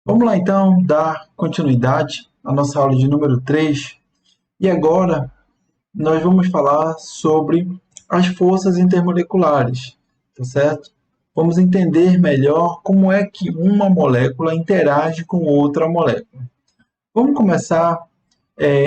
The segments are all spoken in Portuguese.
Vamos lá então dar continuidade à nossa aula de número 3 e agora nós vamos falar sobre as forças intermoleculares, tá certo? Vamos entender melhor como é que uma molécula interage com outra molécula. Vamos começar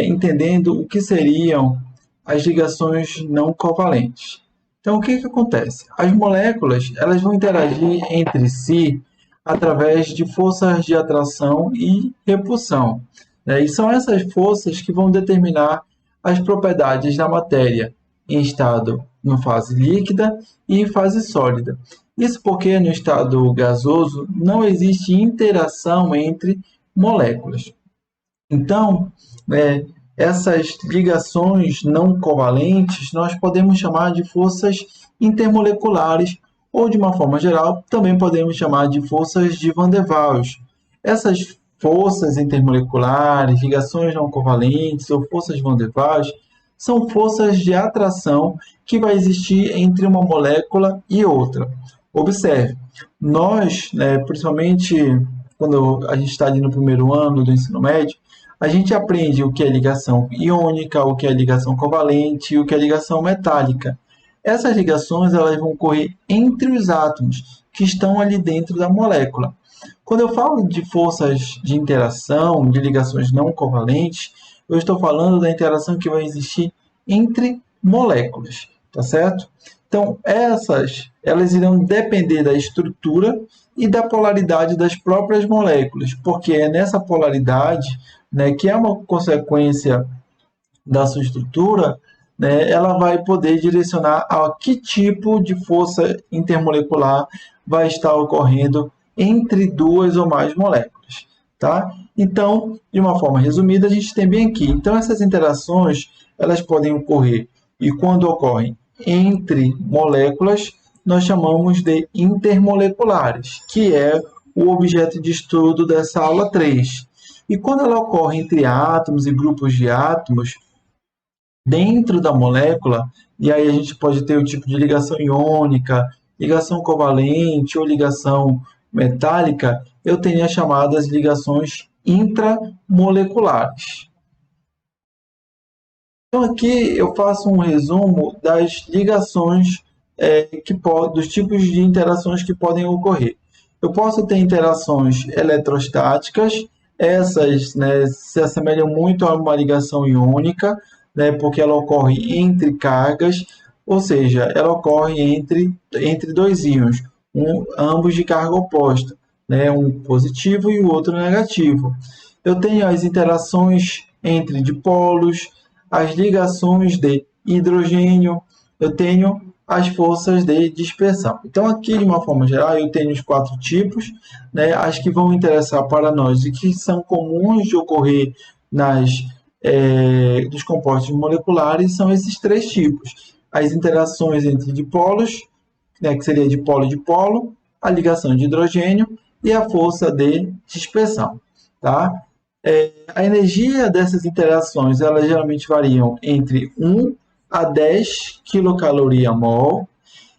entendendo o que seriam as ligações não covalentes. Então, o que acontece? As moléculas elas vão interagir entre si através de forças de atração e repulsão, né? E são essas forças que vão determinar as propriedades da matéria em estado em fase líquida e em fase sólida. Isso porque no estado gasoso não existe interação entre moléculas. Então, essas ligações não covalentes nós podemos chamar de forças intermoleculares ou, de uma forma geral, também podemos chamar de forças de Van der Waals. Essas forças intermoleculares, ligações não covalentes ou forças de Van der Waals são forças de atração que vai existir entre uma molécula e outra. Observe, nós, principalmente quando a gente está ali no primeiro ano do ensino médio, a gente aprende o que é ligação iônica, o que é ligação covalente e o que é ligação metálica. Essas ligações elas vão ocorrer entre os átomos que estão ali dentro da molécula. Quando eu falo de forças de interação, de ligações não covalentes, eu estou falando da interação que vai existir entre moléculas, tá certo? Então, elas irão depender da estrutura e da polaridade das próprias moléculas, porque é nessa polaridade, que é uma consequência da sua estrutura, ela vai poder direcionar a que tipo de força intermolecular vai estar ocorrendo entre duas ou mais moléculas, tá? Então, de uma forma resumida, a gente tem bem aqui. Então, essas interações, elas podem ocorrer, e quando ocorrem entre moléculas, nós chamamos de intermoleculares, que é o objeto de estudo dessa aula 3. E quando ela ocorre entre átomos e grupos de átomos, dentro da molécula, e aí a gente pode ter o tipo de ligação iônica, ligação covalente ou ligação metálica, eu tenho as chamadas ligações intramoleculares. Então aqui eu faço um resumo das ligações, dos tipos de interações que podem ocorrer. Eu posso ter interações eletrostáticas, essas se assemelham muito a uma ligação iônica, porque ela ocorre entre cargas, ou seja, ela ocorre entre dois íons, ambos de carga oposta, um positivo e o outro negativo. Eu tenho as interações entre dipolos, as ligações de hidrogênio, eu tenho as forças de dispersão. Então, aqui, de uma forma geral, eu tenho os 4 tipos, as que vão interessar para nós e que são comuns de ocorrer dos compostos moleculares são esses 3 tipos. As interações entre dipolos, que seria dipolo-dipolo, a ligação de hidrogênio e a força de dispersão. Tá? A energia dessas interações, elas geralmente variam entre 1 a 10 kcal/mol,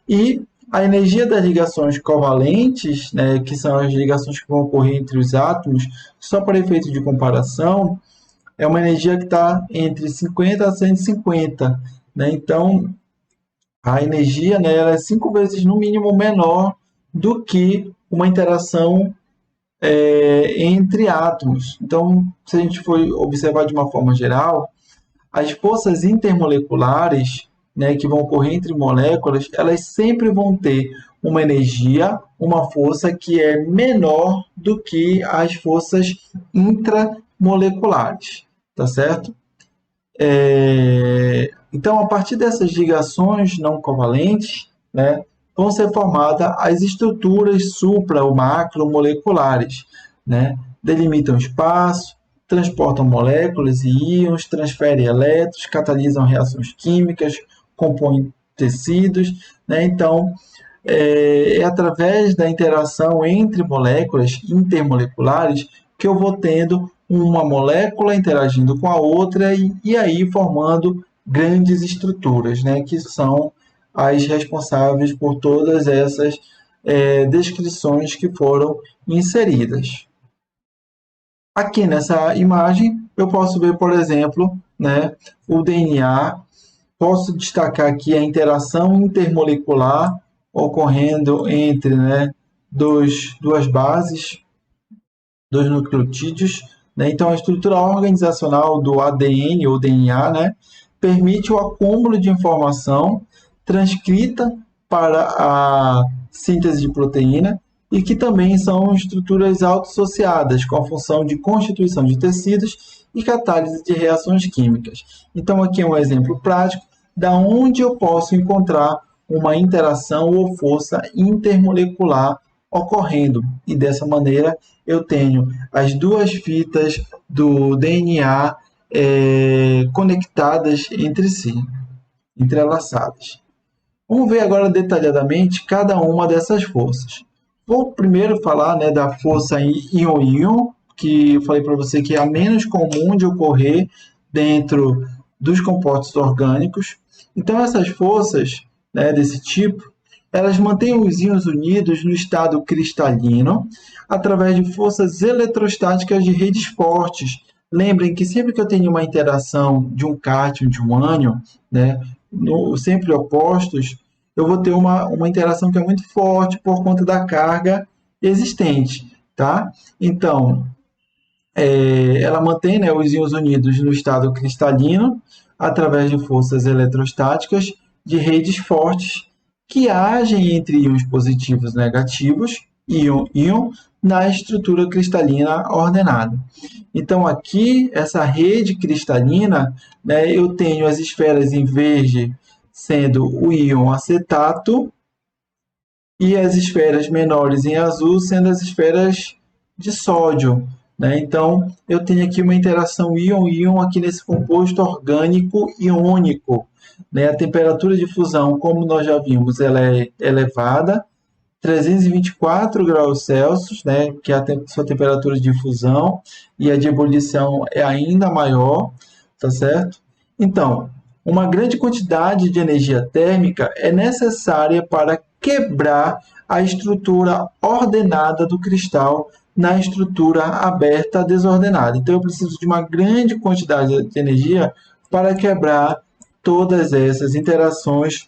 e a energia das ligações covalentes, que são as ligações que vão ocorrer entre os átomos, só para efeito de comparação, é uma energia que está entre 50 a 150. Então, a energia ela é 5 vezes, no mínimo, menor do que uma interação entre átomos. Então, se a gente for observar de uma forma geral, as forças intermoleculares, que vão ocorrer entre moléculas, elas sempre vão ter uma energia, uma força que é menor do que as forças intramoleculares, tá certo? Então, a partir dessas ligações não covalentes, vão ser formadas as estruturas supra- ou macromoleculares, né? Delimitam espaço, transportam moléculas e íons, transferem elétrons, catalisam reações químicas, compõem tecidos, né? Então, é através da interação entre moléculas intermoleculares que eu vou tendo uma molécula interagindo com a outra e aí formando grandes estruturas, né, que são as responsáveis por todas essas descrições que foram inseridas. Aqui nessa imagem eu posso ver, por exemplo, né, o DNA. Posso destacar aqui a interação intermolecular ocorrendo entre, né, duas bases, dois nucleotídeos, né? Então, a estrutura organizacional do ADN ou DNA, né, permite o acúmulo de informação transcrita para a síntese de proteína e que também são estruturas autossociadas com a função de constituição de tecidos e catálise de reações químicas. Então, aqui é um exemplo prático da onde eu posso encontrar uma interação ou força intermolecular ocorrendo. E dessa maneira eu tenho as duas fitas do DNA conectadas entre si, entrelaçadas. Vamos ver agora detalhadamente cada uma dessas forças. Vou primeiro falar, né, da força íon-íon, que eu falei para você que é a menos comum de ocorrer dentro dos compostos orgânicos. Então, essas forças, né, desse tipo, elas mantêm os íons unidos no estado cristalino através de forças eletrostáticas de redes fortes. Lembrem que sempre que eu tenho uma interação de um cátion e de um ânion, né, sempre opostos, eu vou ter uma interação que é muito forte por conta da carga existente, tá? Então, ela mantém, né, os íons unidos no estado cristalino através de forças eletrostáticas de redes fortes que agem entre íons positivos e negativos, íon-íon, na estrutura cristalina ordenada. Então, aqui, essa rede cristalina, né, eu tenho as esferas em verde sendo o íon acetato e as esferas menores em azul sendo as esferas de sódio, né? Então, eu tenho aqui uma interação íon-íon aqui nesse composto orgânico iônico, né? A temperatura de fusão, como nós já vimos, ela é elevada, 324 graus Celsius, né? Que é a sua temperatura de fusão, e a de ebulição é ainda maior, tá certo? Então, uma grande quantidade de energia térmica é necessária para quebrar a estrutura ordenada do cristal na estrutura aberta desordenada. Então, eu preciso de uma grande quantidade de energia para quebrar todas essas interações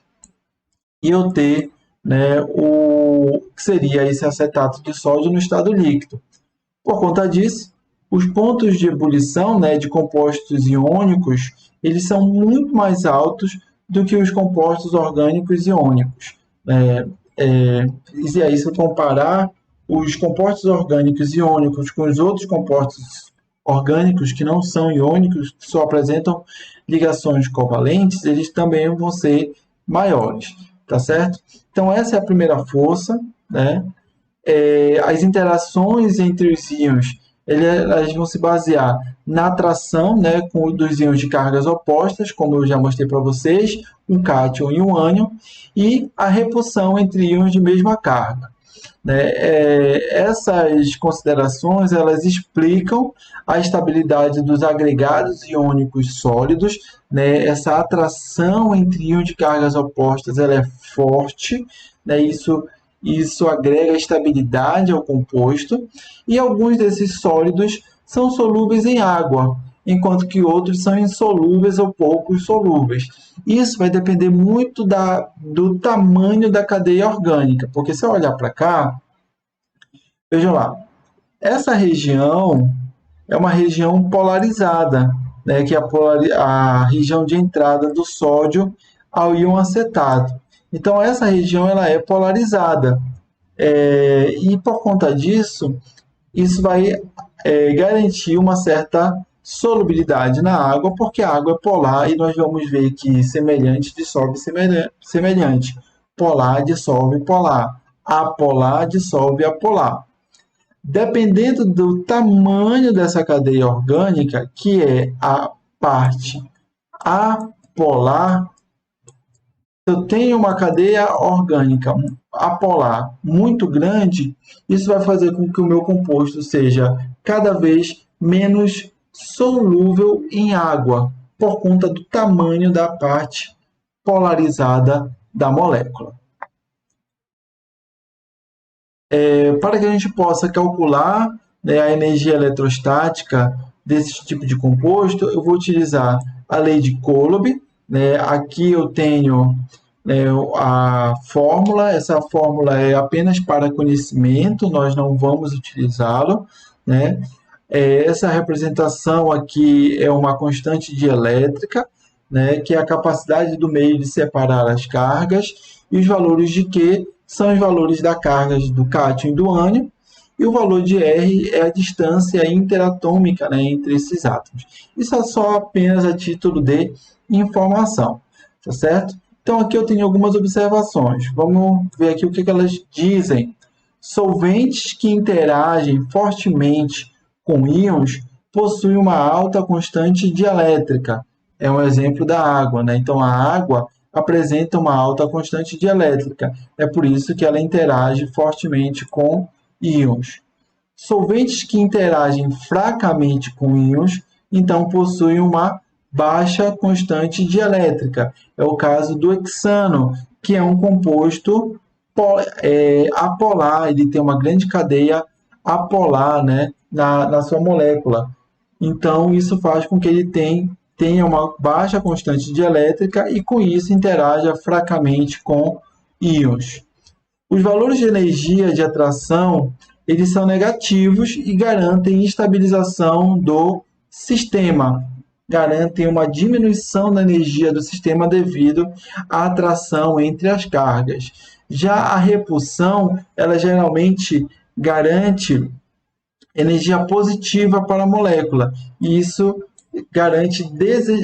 e eu ter, né, o que seria esse acetato de sódio no estado líquido. Por conta disso, os pontos de ebulição, né, de compostos iônicos, eles são muito mais altos do que os compostos orgânicos iônicos. E aí, se eu comparar os compostos orgânicos iônicos com os outros compostos orgânicos que não são iônicos, que só apresentam ligações covalentes, eles também vão ser maiores, tá certo? Então, essa é a primeira força, né? As interações entre os íons elas vão se basear na atração, né, dos íons de cargas opostas, como eu já mostrei para vocês, um cátion e um ânion, e a repulsão entre íons de mesma carga. Né? Essas considerações elas explicam a estabilidade dos agregados iônicos sólidos, né? Essa atração entre íons de cargas opostas ela é forte, né? Isso agrega estabilidade ao composto, e alguns desses sólidos são solúveis em água, enquanto que outros são insolúveis ou pouco solúveis. Isso vai depender muito do tamanho da cadeia orgânica, porque se eu olhar para cá, veja lá, essa região é uma região polarizada, né, que é a região de entrada do sódio ao íon acetato. Então, essa região ela é polarizada. E por conta disso, isso vai garantir uma certa solubilidade na água, porque a água é polar e nós vamos ver que semelhante dissolve semelhante. polar dissolve polar, apolar dissolve apolar. Dependendo do tamanho dessa cadeia orgânica, que é a parte apolar, se eu tenho uma cadeia orgânica apolar muito grande, isso vai fazer com que o meu composto seja cada vez menos solúvel em água, por conta do tamanho da parte polarizada da molécula. Para que a gente possa calcular, né, a energia eletrostática desse tipo de composto, eu vou utilizar a lei de Coulomb, né? Aqui eu tenho, né, a fórmula, essa fórmula é apenas para conhecimento, nós não vamos utilizá-lo, né? Essa representação aqui é uma constante dielétrica, né, que é a capacidade do meio de separar as cargas, e os valores de Q são os valores da carga do cátion e do ânion, e o valor de R é a distância interatômica, né, entre esses átomos. Isso é só apenas a título de informação, tá certo? Então aqui eu tenho algumas observações. Vamos ver aqui o que elas dizem. Solventes que interagem fortemente com íons possuem uma alta constante dielétrica. É um exemplo da água, né? Então a água apresenta uma alta constante dielétrica. É por isso que ela interage fortemente com íons. Solventes que interagem fracamente com íons, então possuem uma baixa constante dielétrica. É o caso do hexano, que é um composto apolar, ele tem uma grande cadeia apolar, né, na sua molécula. Então, isso faz com que ele tenha uma baixa constante dielétrica e, com isso, interaja fracamente com íons. Os valores de energia de atração, eles são negativos e garantem estabilização do sistema, garantem uma diminuição da energia do sistema devido à atração entre as cargas. Já a repulsão, ela geralmente garante energia positiva para a molécula, e isso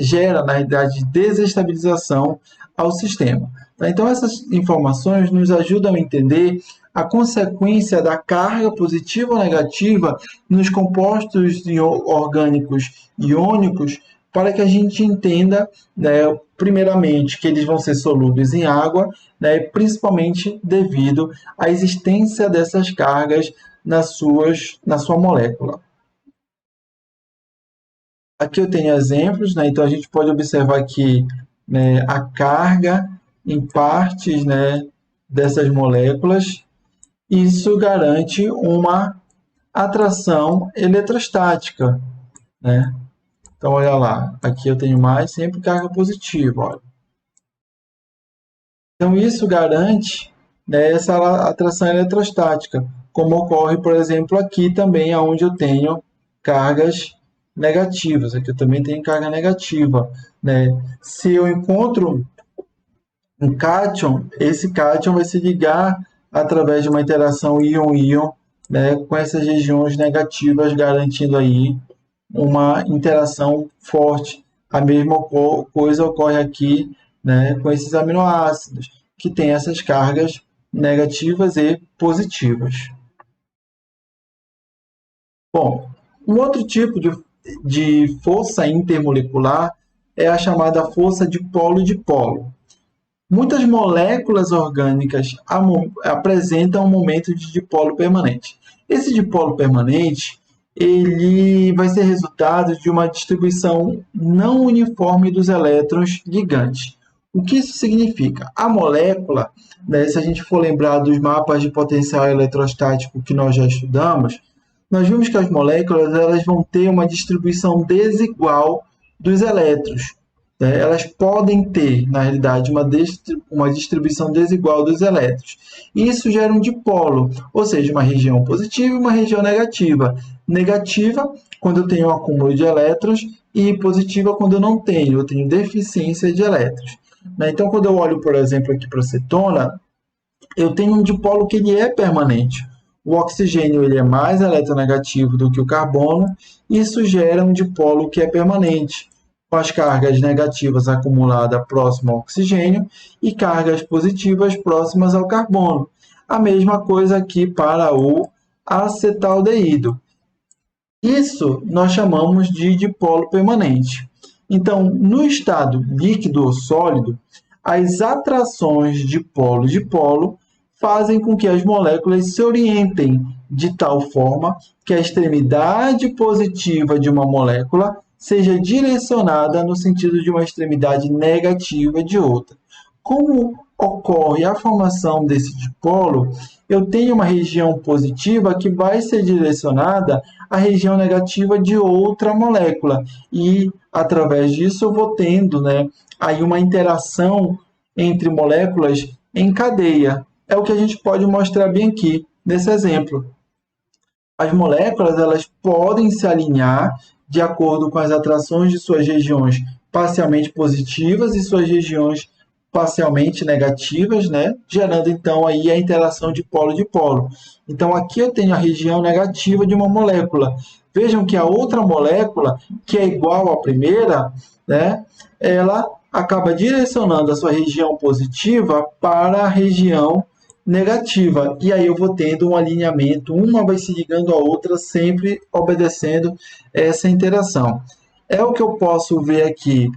gera, na realidade, desestabilização ao sistema. Então, essas informações nos ajudam a entender a consequência da carga positiva ou negativa nos compostos orgânicos iônicos, para que a gente entenda, né, primeiramente, que eles vão ser solúveis em água, né, principalmente devido à existência dessas cargas na sua molécula. Aqui eu tenho exemplos, né? Então a gente pode observar aqui, né, a carga em partes, né, dessas moléculas. Isso garante uma atração eletrostática, né? Então olha lá, aqui eu tenho mais, sempre carga positiva, olha. Então isso garante, né, essa atração eletrostática, como ocorre, por exemplo, aqui também, onde eu tenho cargas negativas. Aqui eu também tenho carga negativa, né? Se eu encontro um cátion, esse cátion vai se ligar através de uma interação íon-íon, né, com essas regiões negativas, garantindo aí uma interação forte. A mesma coisa ocorre aqui, né, com esses aminoácidos, que têm essas cargas negativas e positivas. Bom, um outro tipo de força intermolecular é a chamada força dipolo-dipolo. Muitas moléculas orgânicas apresentam um momento de dipolo permanente. Esse dipolo permanente, ele vai ser resultado de uma distribuição não uniforme dos elétrons ligantes. O que isso significa? A molécula, né, se a gente for lembrar dos mapas de potencial eletrostático que nós já estudamos, nós vimos que as moléculas elas vão ter uma distribuição desigual dos elétrons. Né? Elas podem ter, na realidade, uma distribuição desigual dos elétrons. E isso gera um dipolo, ou seja, uma região positiva e uma região negativa. Negativa, quando eu tenho um acúmulo de elétrons, e positiva, quando eu tenho deficiência de elétrons. Né? Então, quando eu olho, por exemplo, aqui para a cetona, eu tenho um dipolo que ele é permanente. O oxigênio ele é mais eletronegativo do que o carbono, e isso gera um dipolo que é permanente. com as cargas negativas acumuladas próximo ao oxigênio e cargas positivas próximas ao carbono. A mesma coisa aqui para o acetaldeído. Isso nós chamamos de dipolo permanente. Então, no estado líquido ou sólido, as atrações de polo fazem com que as moléculas se orientem de tal forma que a extremidade positiva de uma molécula seja direcionada no sentido de uma extremidade negativa de outra. Como ocorre a formação desse dipolo, eu tenho uma região positiva que vai ser direcionada à região negativa de outra molécula. E, através disso, eu vou tendo, aí uma interação entre moléculas em cadeia. É o que a gente pode mostrar bem aqui, nesse exemplo. As moléculas elas podem se alinhar de acordo com as atrações de suas regiões parcialmente positivas e suas regiões parcialmente negativas, gerando então aí a interação de polo. Então aqui eu tenho a região negativa de uma molécula. Vejam que a outra molécula, que é igual à primeira, ela acaba direcionando a sua região positiva para a região negativa. E aí eu vou tendo um alinhamento, uma vai se ligando à outra, sempre obedecendo essa interação. É o que eu posso ver aqui,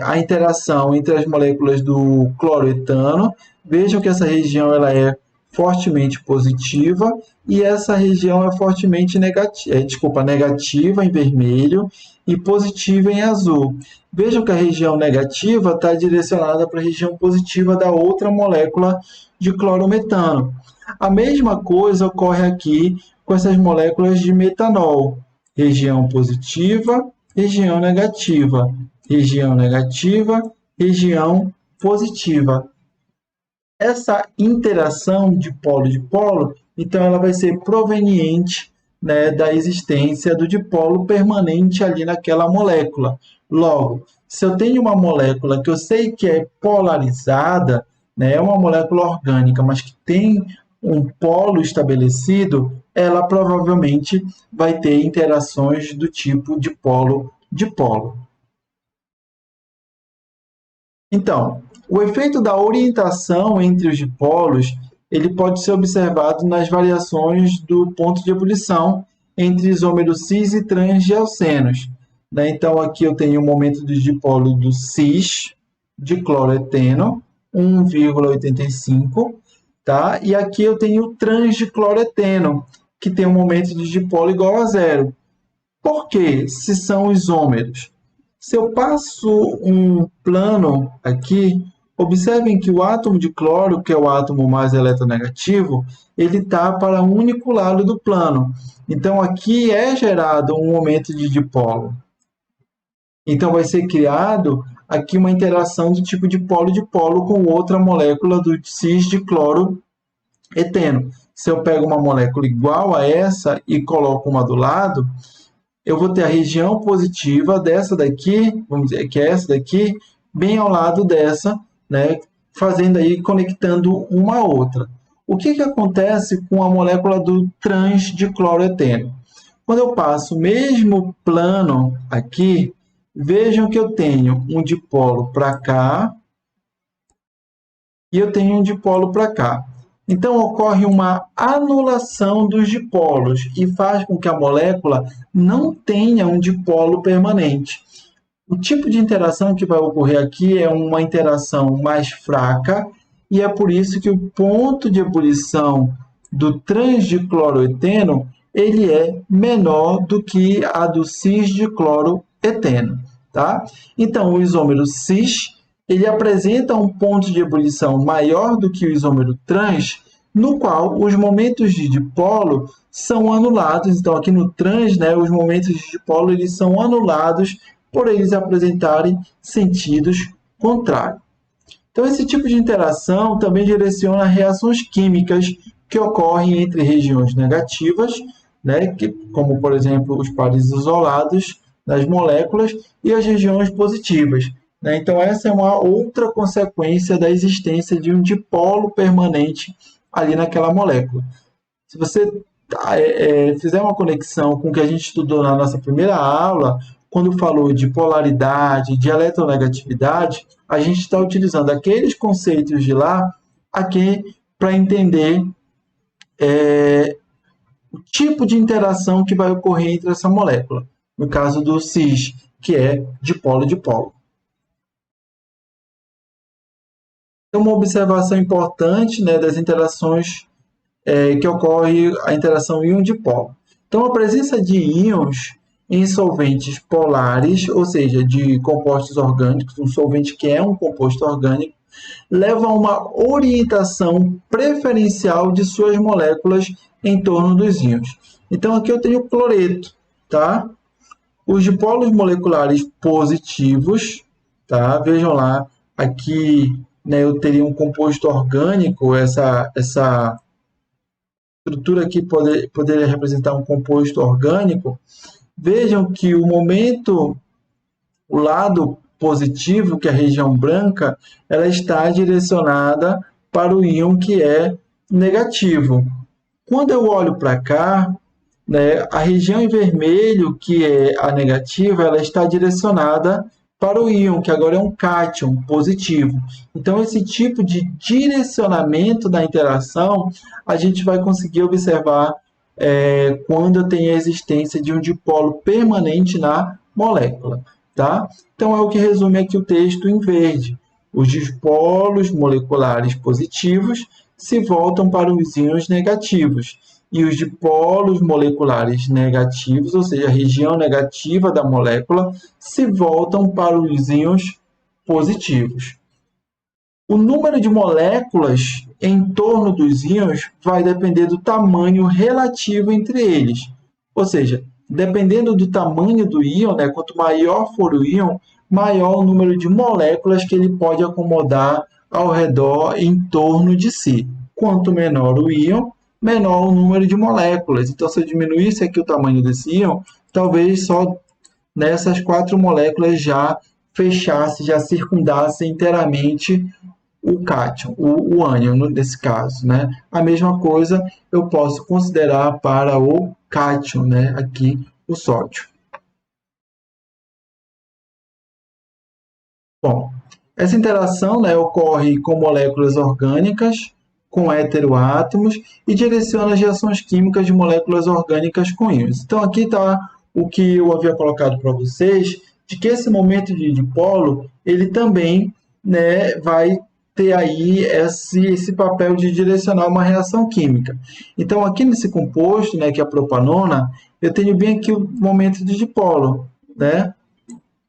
a interação entre as moléculas do cloroetano. Vejam que essa região ela é fortemente positiva e essa região é fortemente negativa em vermelho e positiva em azul. Vejam que a região negativa está direcionada para a região positiva da outra molécula de clorometano. A mesma coisa ocorre aqui com essas moléculas de metanol. Região positiva, região negativa, região negativa, região positiva. Essa interação de polo, então ela vai ser proveniente da existência do dipolo permanente ali naquela molécula. Logo, se eu tenho uma molécula que eu sei que é polarizada, é uma molécula orgânica, mas que tem um polo estabelecido, ela provavelmente vai ter interações do tipo dipolo. Então, o efeito da orientação entre os dipolos ele pode ser observado nas variações do ponto de ebulição entre isômeros cis e trans de alcenos. Então, aqui eu tenho o momento de dipolo do cis de cloroeteno, 1,85, tá? E aqui eu tenho o trans de cloroeteno, que tem um momento de dipolo igual a zero. Por quê? Se são isômeros. Se eu passo um plano aqui, observem que o átomo de cloro, que é o átomo mais eletronegativo, ele está para um único lado do plano. Então, aqui é gerado um momento de dipolo. Então, vai ser criado aqui uma interação do tipo dipolo com outra molécula do cis de cloroeteno. Se eu pego uma molécula igual a essa e coloco uma do lado, eu vou ter a região positiva dessa daqui, vamos dizer que é essa daqui, bem ao lado dessa, fazendo aí, conectando uma a outra. O que acontece com a molécula do trans de cloroeteno? Quando eu passo o mesmo plano aqui, vejam que eu tenho um dipolo para cá e eu tenho um dipolo para cá. Então, ocorre uma anulação dos dipolos e faz com que a molécula não tenha um dipolo permanente. O tipo de interação que vai ocorrer aqui é uma interação mais fraca e é por isso que o ponto de ebulição do transdicloroeteno ele é menor do que a do cisdicloroeteno, tá? Então, o isômero cis ele apresenta um ponto de ebulição maior do que o isômero trans, no qual os momentos de dipolo são anulados. Então, aqui no trans, os momentos de dipolo eles são anulados por eles apresentarem sentidos contrários. Então, esse tipo de interação também direciona reações químicas que ocorrem entre regiões negativas, como, por exemplo, os pares isolados das moléculas, e as regiões positivas. Então, essa é uma outra consequência da existência de um dipolo permanente ali naquela molécula. Se você fizer uma conexão com o que a gente estudou na nossa primeira aula, quando falou de polaridade, de eletronegatividade, a gente está utilizando aqueles conceitos de lá aqui para entender o tipo de interação que vai ocorrer entre essa molécula. No caso do cis, que é dipolo-dipolo. Uma observação importante, né, das interações que ocorre a interação íon-dipolo. Então, a presença de íons em solventes polares, ou seja, de compostos orgânicos, um solvente que é um composto orgânico, leva a uma orientação preferencial de suas moléculas em torno dos íons. Então, aqui eu tenho o cloreto, tá? Os dipolos moleculares positivos, tá? Vejam lá, aqui, né, eu teria um composto orgânico, essa estrutura aqui poderia representar um composto orgânico. Vejam que o lado positivo, que é a região branca, ela está direcionada para o íon que é negativo. Quando eu olho para cá, né, a região em vermelho, que é a negativa, ela está direcionada para o íon, que agora é um cátion positivo. Então, esse tipo de direcionamento da interação, a gente vai conseguir observar quando eu tenho a existência de um dipolo permanente na molécula. Tá? Então, é o que resume aqui o texto em verde. Os dipolos moleculares positivos se voltam para os íons negativos e os dipolos moleculares negativos, ou seja, a região negativa da molécula, se voltam para os íons positivos. O número de moléculas em torno dos íons vai depender do tamanho relativo entre eles. Ou seja, dependendo do tamanho do íon, né, quanto maior for o íon, maior o número de moléculas que ele pode acomodar ao redor, em torno de si. Quanto menor o íon, menor o número de moléculas. Então, se eu diminuísse aqui o tamanho desse íon, talvez só nessas 4 moléculas já fechasse, já circundasse inteiramente o cátion, o ânion, nesse caso, né? A mesma coisa eu posso considerar para o cátion, né? Aqui, o sódio. Bom, essa interação, né, ocorre com moléculas orgânicas, com heteroátomos e direciona as reações químicas de moléculas orgânicas com íons. Então, aqui está o que eu havia colocado para vocês, de que esse momento de dipolo, ele também, né, vai ter aí esse papel de direcionar uma reação química. Então, aqui nesse composto, né, que é a propanona, eu tenho bem aqui o momento de dipolo, né?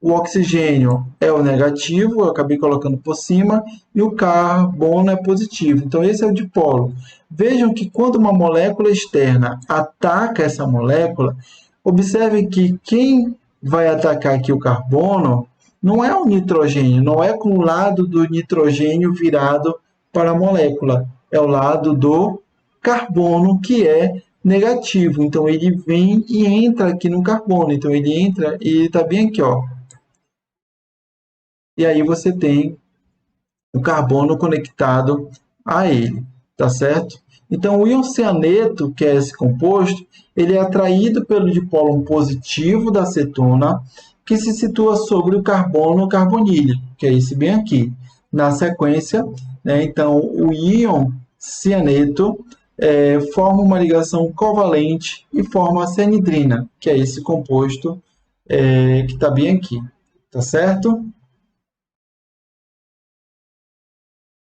O oxigênio é o negativo, eu acabei colocando por cima, e o carbono é positivo. Então, esse é o dipolo. Vejam que quando uma molécula externa ataca essa molécula, observe que quem vai atacar aqui o carbono não é o nitrogênio, não é com o lado do nitrogênio virado para a molécula, é o lado do carbono que é negativo. Então, ele vem e entra aqui no carbono. Então, ele entra e está bem aqui, ó. E aí você tem o carbono conectado a ele, tá certo? Então, o íon cianeto, que é esse composto, ele é atraído pelo dipolo positivo da cetona, que se situa sobre o carbono carbonílico, que é esse bem aqui. Na sequência, né, então, o íon cianeto forma uma ligação covalente e forma a cianidrina, que é esse composto que está bem aqui, tá certo?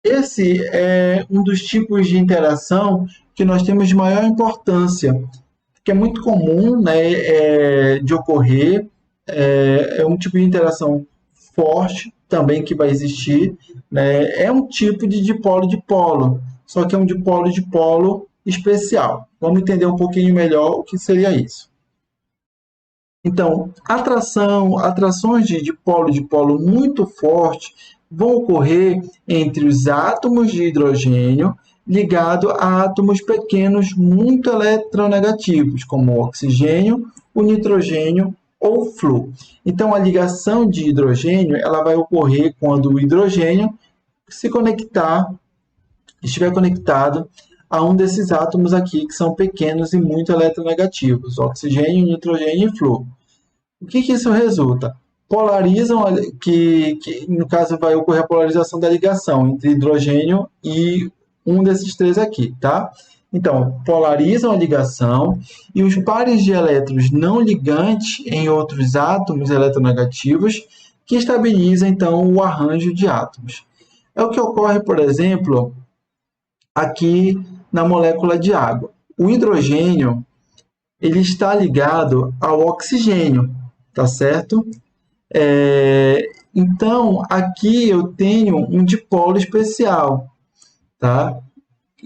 Esse é um dos tipos de interação que nós temos de maior importância, que é muito comum, né, de ocorrer, é um tipo de interação forte também que vai existir, né, é um tipo de dipolo-dipolo, só que é um dipolo-dipolo especial. Vamos entender um pouquinho melhor o que seria isso. Então, atrações de dipolo-dipolo muito forte vão ocorrer entre os átomos de hidrogênio ligado a átomos pequenos muito eletronegativos, como o oxigênio, o nitrogênio ou o flúor. Então, a ligação de hidrogênio ela vai ocorrer quando o hidrogênio estiver conectado a um desses átomos aqui, que são pequenos e muito eletronegativos, oxigênio, nitrogênio e flúor. O que isso resulta? Polarizam, que no caso vai ocorrer a polarização da ligação entre hidrogênio e um desses três aqui, tá? Então, polarizam a ligação e os pares de elétrons não ligantes em outros átomos eletronegativos que estabilizam, então, o arranjo de átomos. É o que ocorre, por exemplo, aqui na molécula de água. O hidrogênio ele está ligado ao oxigênio, tá certo? Então, aqui eu tenho um dipolo especial, tá?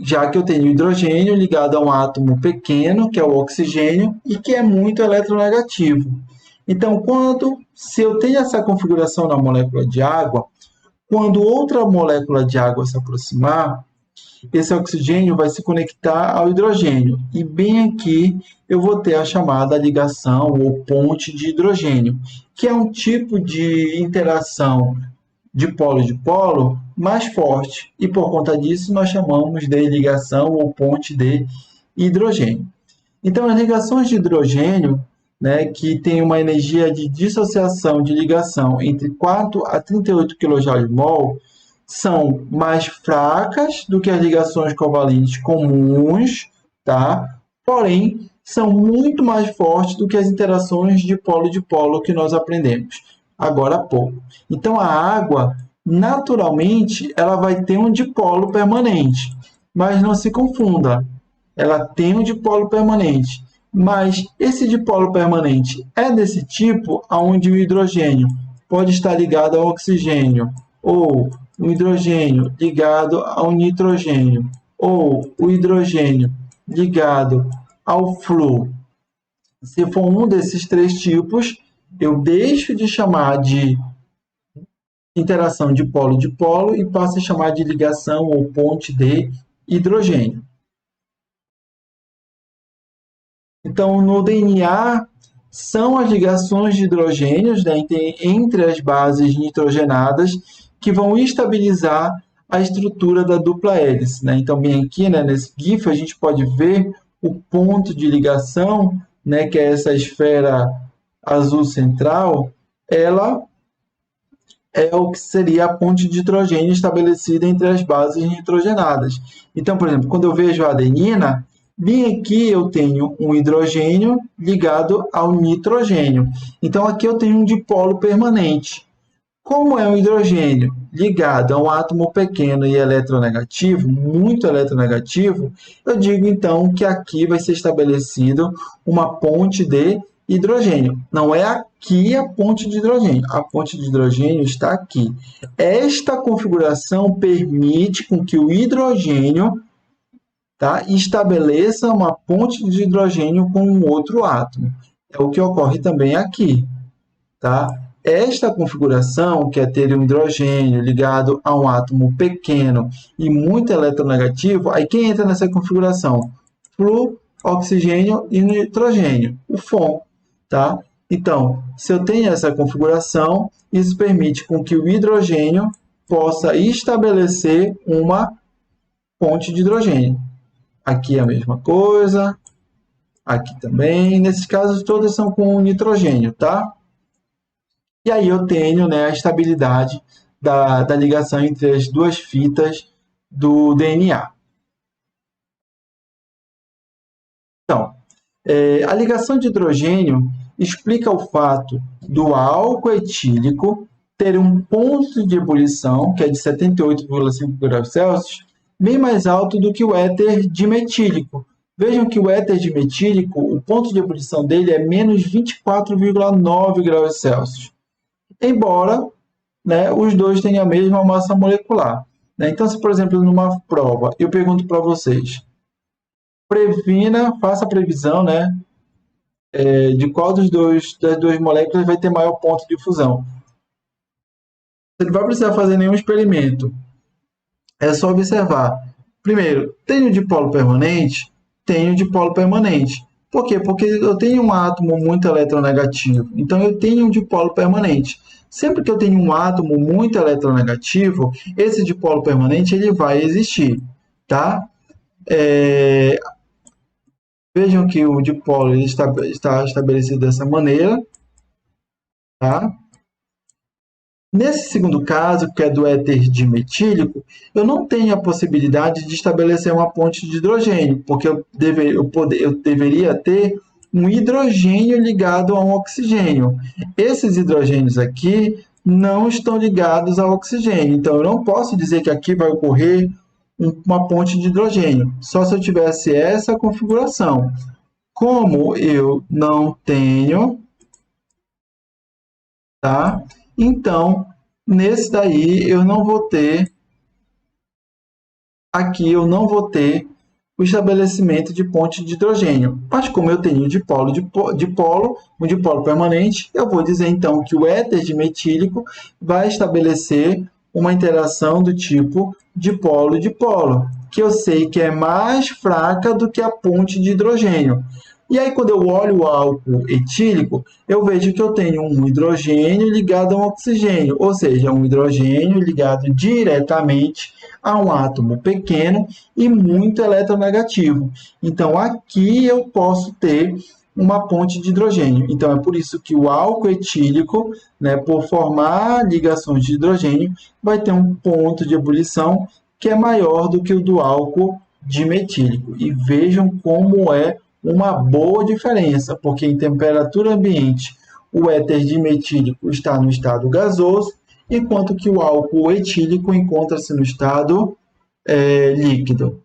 Já que eu tenho hidrogênio ligado a um átomo pequeno, que é o oxigênio, e que é muito eletronegativo. Então, se eu tenho essa configuração na molécula de água, quando outra molécula de água se aproximar, esse oxigênio vai se conectar ao hidrogênio. E bem aqui eu vou ter a chamada ligação ou ponte de hidrogênio, que é um tipo de interação de polo mais forte. E por conta disso nós chamamos de ligação ou ponte de hidrogênio. Então as ligações de hidrogênio, né, que tem uma energia de dissociação de ligação entre 4 a 38 kJ/mol, são mais fracas do que as ligações covalentes comuns, tá? Porém, são muito mais fortes do que as interações de polo que nós aprendemos agora há pouco. Então, a água, naturalmente, ela vai ter um dipolo permanente, mas não se confunda, ela tem um dipolo permanente, mas esse dipolo permanente é desse tipo onde o hidrogênio pode estar ligado ao oxigênio, ou o hidrogênio ligado ao nitrogênio, ou o hidrogênio ligado ao flúor. Se for um desses três tipos, eu deixo de chamar de interação de polo e passo a chamar de ligação ou ponte de hidrogênio. Então, no DNA, são as ligações de hidrogênios, né, entre as bases nitrogenadas que vão estabilizar a estrutura da dupla hélice, né? Então, bem aqui, né, nesse GIF, a gente pode ver o ponto de ligação, né, que é essa esfera azul central, ela é o que seria a ponte de hidrogênio estabelecida entre as bases nitrogenadas. Então, por exemplo, quando eu vejo a adenina, bem aqui eu tenho um hidrogênio ligado ao nitrogênio. Então, aqui eu tenho um dipolo permanente. Como é um hidrogênio ligado a um átomo pequeno e eletronegativo, muito eletronegativo, eu digo então que aqui vai ser estabelecido uma ponte de hidrogênio. Não é aqui a ponte de hidrogênio, a ponte de hidrogênio está aqui. Esta configuração permite com que o hidrogênio, tá, estabeleça uma ponte de hidrogênio com um outro átomo. É o que ocorre também aqui, tá? Esta configuração, que é ter um hidrogênio ligado a um átomo pequeno e muito eletronegativo, aí quem entra nessa configuração? Flúor, oxigênio e nitrogênio, o FON, tá? Então, se eu tenho essa configuração, isso permite com que o hidrogênio possa estabelecer uma ponte de hidrogênio. Aqui é a mesma coisa, aqui também. Nesses casos, todos são com nitrogênio, tá? E aí eu tenho, né, a estabilidade da ligação entre as duas fitas do DNA. Então, a ligação de hidrogênio explica o fato do álcool etílico ter um ponto de ebulição, que é de 78,5 graus Celsius, bem mais alto do que o éter dimetílico. Vejam que o éter dimetílico, o ponto de ebulição dele é menos 24,9 graus Celsius. Embora, né, os dois tenham a mesma massa molecular. Né? Então, se, por exemplo, numa prova, eu pergunto para vocês, faça a previsão, né, de qual das duas moléculas vai ter maior ponto de fusão. Você não vai precisar fazer nenhum experimento. É só observar. Primeiro, tenho dipolo permanente? Tenho dipolo permanente. Por quê? Porque eu tenho um átomo muito eletronegativo. Então, eu tenho um dipolo permanente. Sempre que eu tenho um átomo muito eletronegativo, esse dipolo permanente ele vai existir. Tá? Vejam que o dipolo está estabelecido dessa maneira. tá? Nesse segundo caso, que é do éter dimetílico, eu não tenho a possibilidade de estabelecer uma ponte de hidrogênio, porque eu deveria ter um hidrogênio ligado a um oxigênio. Esses hidrogênios aqui não estão ligados ao oxigênio, então eu não posso dizer que aqui vai ocorrer uma ponte de hidrogênio, só se eu tivesse essa configuração. Como eu não tenho, tá? Então, nesse daí eu não vou ter, aqui eu não vou ter o estabelecimento de ponte de hidrogênio. Mas como eu tenho um dipolo permanente, eu vou dizer então que o éter dimetílico vai estabelecer uma interação do tipo dipolo-dipolo, que eu sei que é mais fraca do que a ponte de hidrogênio. E aí, quando eu olho o álcool etílico, eu vejo que eu tenho um hidrogênio ligado a um oxigênio, ou seja, um hidrogênio ligado diretamente a um átomo pequeno e muito eletronegativo. Então, aqui eu posso ter uma ponte de hidrogênio. Então, é por isso que o álcool etílico, né, por formar ligações de hidrogênio, vai ter um ponto de ebulição que é maior do que o do álcool dimetílico. E vejam como é uma boa diferença, porque em temperatura ambiente o éter dimetílico está no estado gasoso, enquanto que o álcool etílico encontra-se no estado líquido.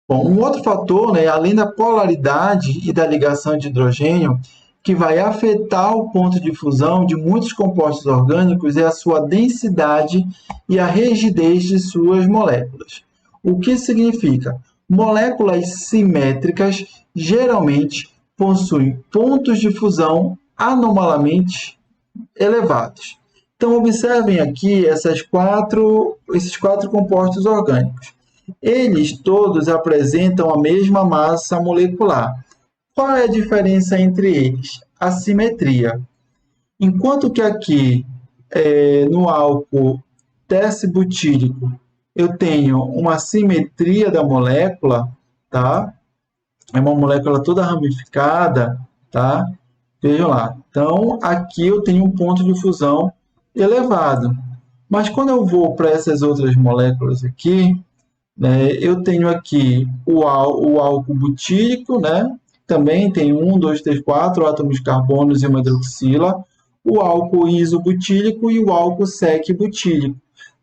Bom, um outro fator, né, além da polaridade e da ligação de hidrogênio, que vai afetar o ponto de fusão de muitos compostos orgânicos é a sua densidade e a rigidez de suas moléculas. O que significa? Moléculas simétricas geralmente possuem pontos de fusão anomalamente elevados. Então, observem aqui esses quatro compostos orgânicos. Eles todos apresentam a mesma massa molecular. Qual é a diferença entre eles? A simetria. Enquanto que aqui, no álcool tercibutírico, eu tenho uma simetria da molécula, tá? É uma molécula toda ramificada, tá? Vejam lá. Então, aqui eu tenho um ponto de fusão elevado. Mas quando eu vou para essas outras moléculas aqui, né, eu tenho aqui o álcool butírico, né? Também tem 4 átomos de carbono e uma hidroxila. O álcool isobutírico e o álcool sec-butírico.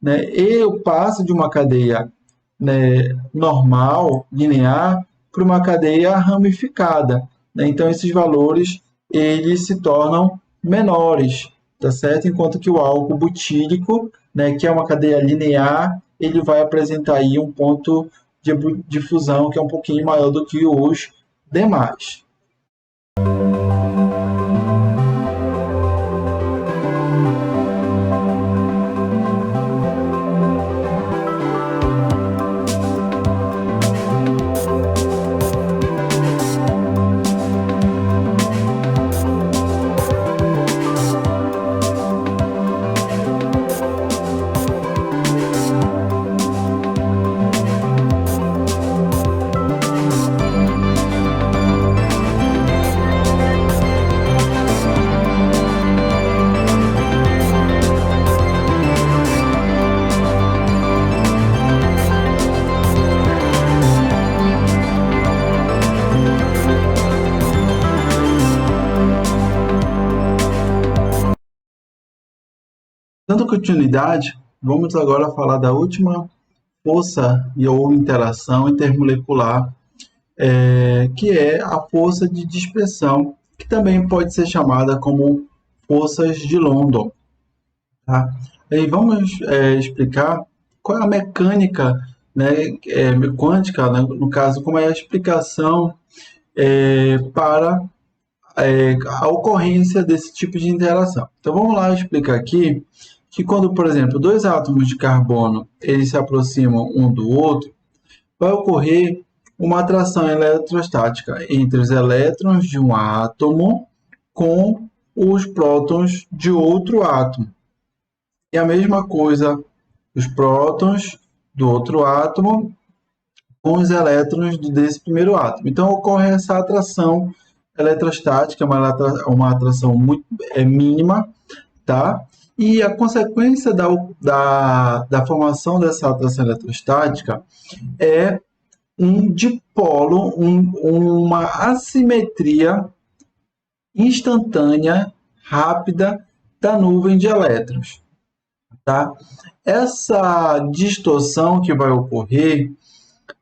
Né? Eu passo de uma cadeia, né, normal, linear, para uma cadeia ramificada. Né? Então, esses valores eles se tornam menores, tá certo? Enquanto que o álcool butírico, né, que é uma cadeia linear, ele vai apresentar aí um ponto de fusão que é um pouquinho maior do que os demais. Dando continuidade, vamos agora falar da última força ou interação intermolecular, que é a força de dispersão, que também pode ser chamada como forças de London. Tá? E vamos explicar qual é a mecânica, né, quântica, né, no caso, como é a explicação para a ocorrência desse tipo de interação. Então vamos lá explicar aqui que quando, por exemplo, dois átomos de carbono eles se aproximam um do outro, vai ocorrer uma atração eletrostática entre os elétrons de um átomo com os prótons de outro átomo. E a mesma coisa, os prótons do outro átomo com os elétrons desse primeiro átomo. Então ocorre essa atração eletrostática, uma atração muito mínima, tá? E a consequência da formação dessa atração eletrostática é um dipolo, uma assimetria instantânea, rápida da nuvem de elétrons, tá? Essa distorção que vai ocorrer,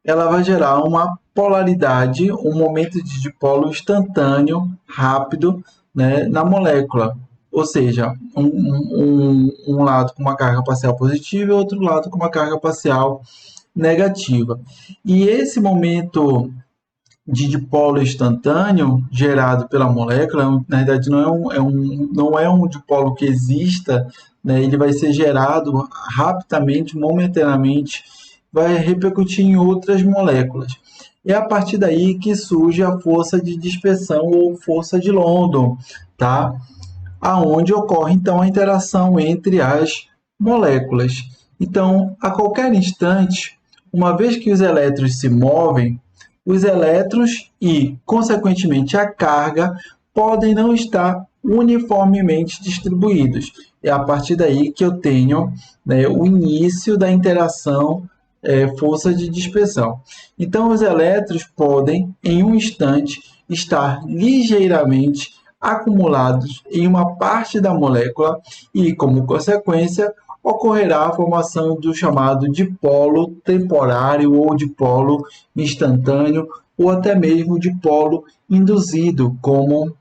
ela vai gerar uma polaridade, um momento de dipolo instantâneo, rápido, né, na molécula. Ou seja, um lado com uma carga parcial positiva e outro lado com uma carga parcial negativa. E esse momento de dipolo instantâneo gerado pela molécula, na verdade não é um dipolo que exista, né? Ele vai ser gerado rapidamente, momentaneamente, vai repercutir em outras moléculas. É a partir daí que surge a força de dispersão ou força de London, tá? Aonde ocorre então a interação entre as moléculas. Então, a qualquer instante, uma vez que os elétrons se movem, os elétrons e, consequentemente, a carga podem não estar uniformemente distribuídos. É a partir daí que eu tenho, né, o início da interação força de dispersão. Então, os elétrons podem, em um instante, estar ligeiramente acumulados em uma parte da molécula e, como consequência, ocorrerá a formação do chamado dipolo temporário ou dipolo instantâneo ou até mesmo dipolo induzido, como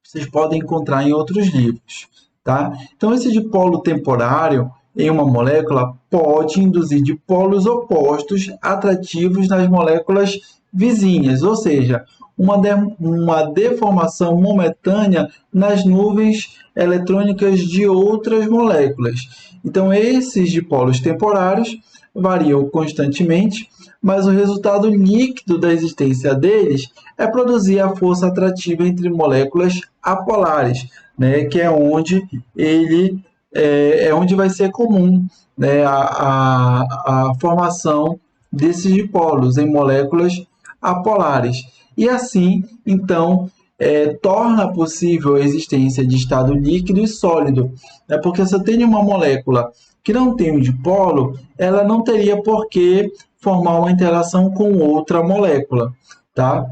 vocês podem encontrar em outros livros, tá? Então, esse dipolo temporário em uma molécula pode induzir dipolos opostos atrativos nas moléculas vizinhas, ou seja, uma deformação momentânea nas nuvens eletrônicas de outras moléculas. Então, esses dipolos temporários variam constantemente, mas o resultado líquido da existência deles é produzir a força atrativa entre moléculas apolares, né, que é onde onde vai ser comum, né, a formação desses dipolos em moléculas apolares. E assim, então, torna possível a existência de estado líquido e sólido, né? Porque se eu tenho uma molécula que não tem um dipolo, ela não teria por que formar uma interação com outra molécula, tá?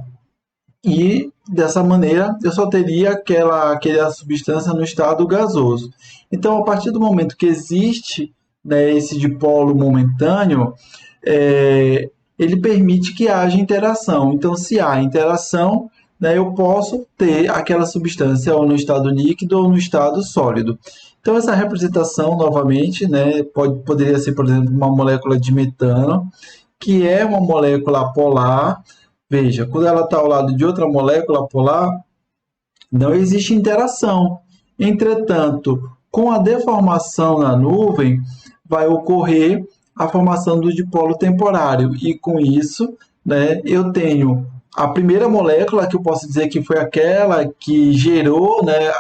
E dessa maneira eu só teria aquela substância no estado gasoso. Então, a partir do momento que existe, né, esse dipolo momentâneo, ele permite que haja interação. Então, se há interação, né, eu posso ter aquela substância ou no estado líquido ou no estado sólido. Então, essa representação, novamente, né, poderia ser, por exemplo, uma molécula de metano, que é uma molécula polar. Veja, quando ela está ao lado de outra molécula polar, não existe interação. Entretanto, com a deformação na nuvem, vai ocorrer a formação do dipolo temporário. E com isso, né, eu tenho a primeira molécula, que eu posso dizer que foi aquela que gerou, né,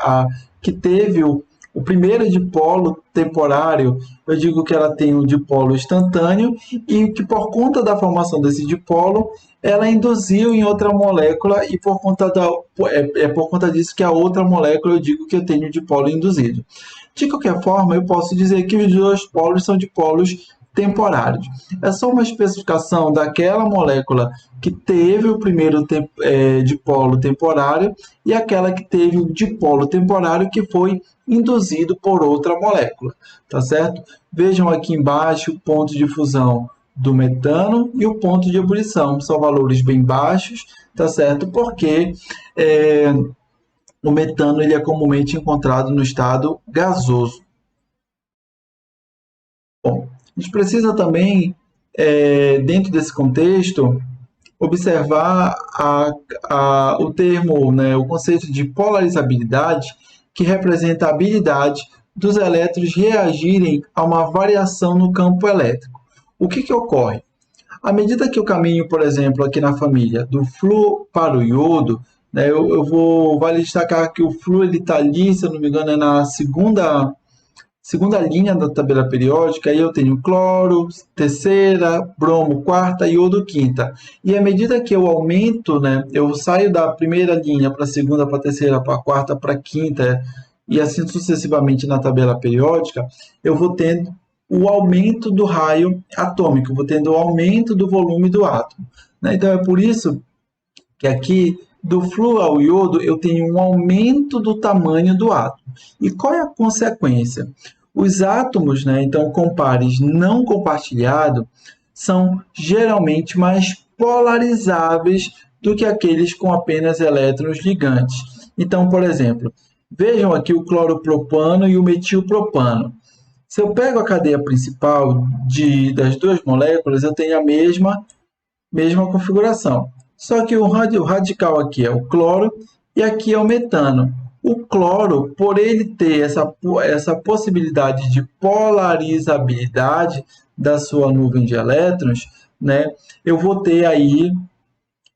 que teve o primeiro dipolo temporário. Eu digo que ela tem um dipolo instantâneo e que, por conta da formação desse dipolo, ela induziu em outra molécula e por conta disso que a outra molécula eu digo que eu tenho dipolo induzido. De qualquer forma, eu posso dizer que os dois polos são dipolos temporários. É só uma especificação daquela molécula que teve o primeiro dipolo temporário e aquela que teve o dipolo temporário que foi induzido por outra molécula, tá certo? Vejam aqui embaixo o ponto de fusão do metano e o ponto de ebulição. São valores bem baixos, tá certo? Porque o metano ele é comumente encontrado no estado gasoso. Bom, a gente precisa também, dentro desse contexto, observar o termo, né, o conceito de polarizabilidade, que representa a habilidade dos elétrons reagirem a uma variação no campo elétrico. O que ocorre? À medida que eu caminho, por exemplo, aqui na família, do flúor para o iodo, né, vale destacar que o flúor está ali, se eu não me engano, é na segunda segunda linha da tabela periódica, aí eu tenho cloro, terceira, bromo, quarta, iodo, quinta. E à medida que eu aumento, né, eu saio da primeira linha para a segunda, para a terceira, para a quarta, para a quinta, e assim sucessivamente na tabela periódica, eu vou tendo o aumento do raio atômico, vou tendo o aumento do volume do átomo. Né? Então é por isso que aqui do flúor ao iodo eu tenho um aumento do tamanho do átomo. E qual é a consequência? Os átomos, né, então com pares não compartilhados, são geralmente mais polarizáveis do que aqueles com apenas elétrons ligantes. Então, por exemplo, vejam aqui o cloropropano e o metilpropano. Se eu pego a cadeia principal das duas moléculas, eu tenho a mesma configuração. Só que o radical aqui é o cloro e aqui é o metano. O cloro, por ele ter essa possibilidade de polarizabilidade da sua nuvem de elétrons, né, eu vou ter aí,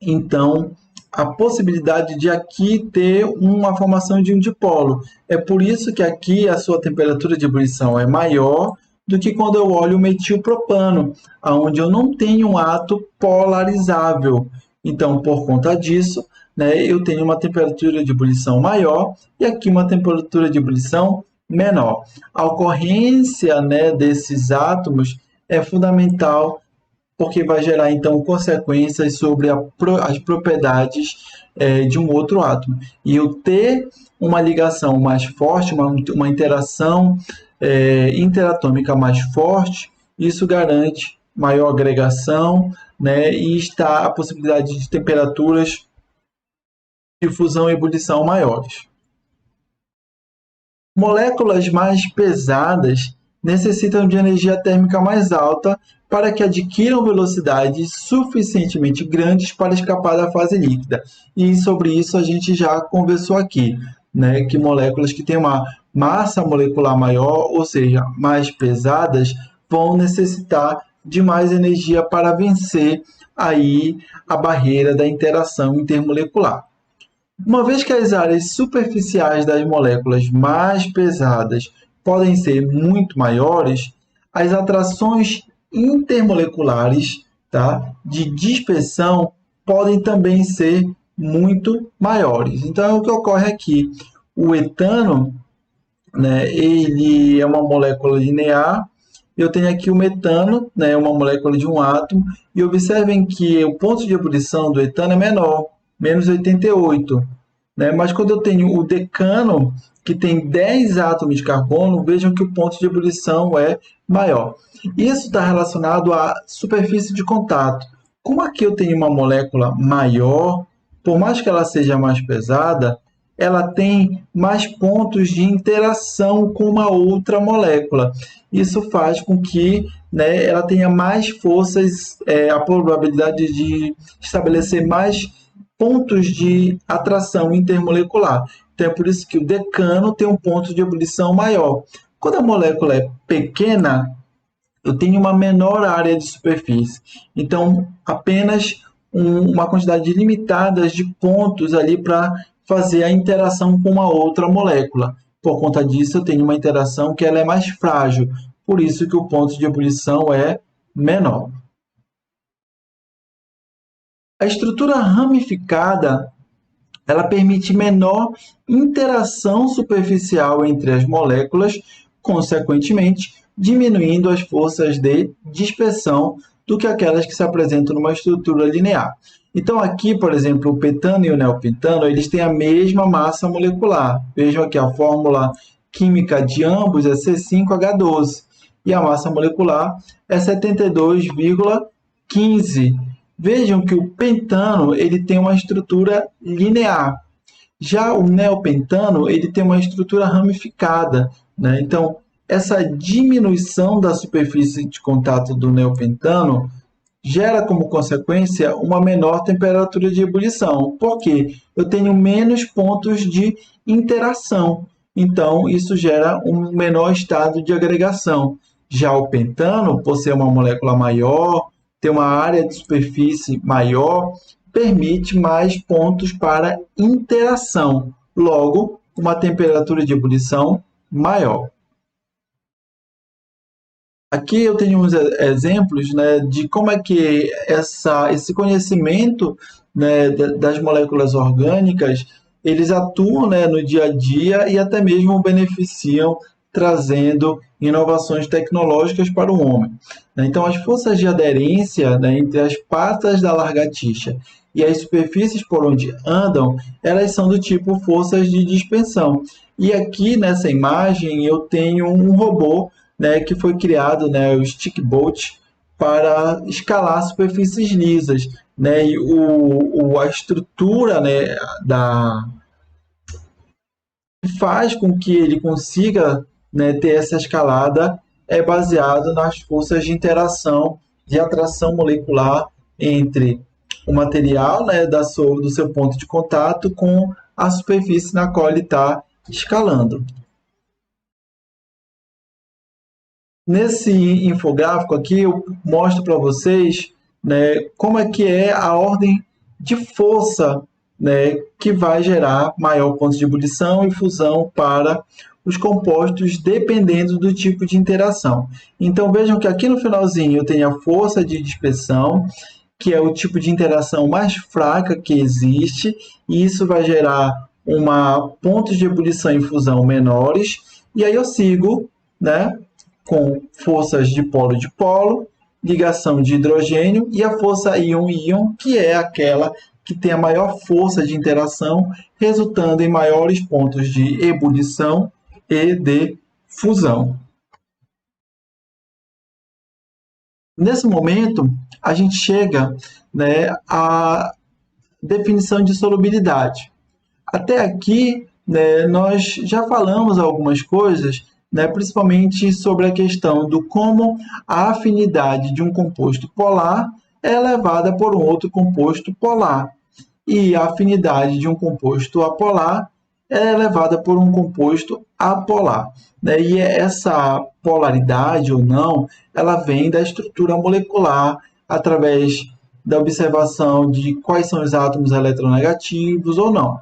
então, a possibilidade de aqui ter uma formação de um dipolo. É por isso que aqui a sua temperatura de ebulição é maior do que quando eu olho o metilpropano, onde eu não tenho um átomo polarizável. Então, por conta disso, né, eu tenho uma temperatura de ebulição maior e aqui uma temperatura de ebulição menor. A ocorrência, né, desses átomos é fundamental porque vai gerar então consequências sobre as propriedades de um outro átomo. E eu ter uma ligação mais forte, uma interação interatômica mais forte, isso garante maior agregação, né, e está a possibilidade de temperaturas de fusão e ebulição maiores. Moléculas mais pesadas necessitam de energia térmica mais alta para que adquiram velocidades suficientemente grandes para escapar da fase líquida. E sobre isso a gente já conversou aqui, né, que moléculas que têm uma massa molecular maior, ou seja, mais pesadas, vão necessitar de mais energia para vencer aí a barreira da interação intermolecular. Uma vez que as áreas superficiais das moléculas mais pesadas podem ser muito maiores, as atrações intermoleculares, tá, de dispersão podem também ser muito maiores. Então, o que ocorre aqui? O etano, né, ele é uma molécula linear. Eu tenho aqui o metano, né, uma molécula de um átomo, e observem que o ponto de ebulição do etano é menor, menos 88. Né? Mas quando eu tenho o decano, que tem 10 átomos de carbono, vejam que o ponto de ebulição é maior. Isso está relacionado à superfície de contato. Como aqui eu tenho uma molécula maior, por mais que ela seja mais pesada, ela tem mais pontos de interação com uma outra molécula. Isso faz com que, né, ela tenha mais forças, a probabilidade de estabelecer mais pontos de atração intermolecular. Então, é por isso que o decano tem um ponto de ebulição maior. Quando a molécula é pequena, eu tenho uma menor área de superfície. Então, apenas uma quantidade limitada de pontos ali para fazer a interação com uma outra molécula. Por conta disso, eu tenho uma interação que ela é mais frágil. Por isso que o ponto de ebulição é menor. A estrutura ramificada ela permite menor interação superficial entre as moléculas, consequentemente, diminuindo as forças de dispersão do que aquelas que se apresentam numa estrutura linear. Então, aqui, por exemplo, o petano e o neopentano, eles têm a mesma massa molecular. Vejam aqui, a fórmula química de ambos é C5H12 e a massa molecular é 72,15. Vejam que o pentano ele tem uma estrutura linear. Já o neopentano ele tem uma estrutura ramificada, né? Então, essa diminuição da superfície de contato do neopentano gera como consequência uma menor temperatura de ebulição, porque eu tenho menos pontos de interação. Então, isso gera um menor estado de agregação. Já o pentano, por ser uma molécula maior, ter uma área de superfície maior, permite mais pontos para interação. Logo, uma temperatura de ebulição maior. Aqui eu tenho uns exemplos, né, de como é que esse conhecimento, né, das moléculas orgânicas, eles atuam, né, no dia a dia e até mesmo beneficiam, trazendo inovações tecnológicas para o homem. Então, as forças de aderência, né, entre as patas da lagartixa e as superfícies por onde andam, elas são do tipo forças de dispersão. E aqui nessa imagem eu tenho um robô, né, que foi criado, né, o Stickboat, para escalar superfícies lisas, né, e a estrutura, né, que faz com que ele consiga, né, ter essa escalada é baseado nas forças de interação, de atração molecular entre o material, né, do seu ponto de contato com a superfície na qual ele está escalando. Nesse infográfico aqui eu mostro para vocês, né, como é a ordem de força, né, que vai gerar maior ponto de ebulição e fusão para os compostos dependendo do tipo de interação. Então vejam que aqui no finalzinho eu tenho a força de dispersão, que é o tipo de interação mais fraca que existe, e isso vai gerar pontos de ebulição e fusão menores, e aí eu sigo, né, com forças de polo, ligação de hidrogênio e a força íon-íon, que é aquela que tem a maior força de interação, resultando em maiores pontos de ebulição e de fusão. Nesse momento, a gente chega, né, à definição de solubilidade. Até aqui, né, nós já falamos algumas coisas, né, principalmente sobre a questão do como a afinidade de um composto polar é elevada por um outro composto polar, e a afinidade de um composto apolar é elevada por um composto apolar. Né? E essa polaridade ou não, ela vem da estrutura molecular através da observação de quais são os átomos eletronegativos ou não.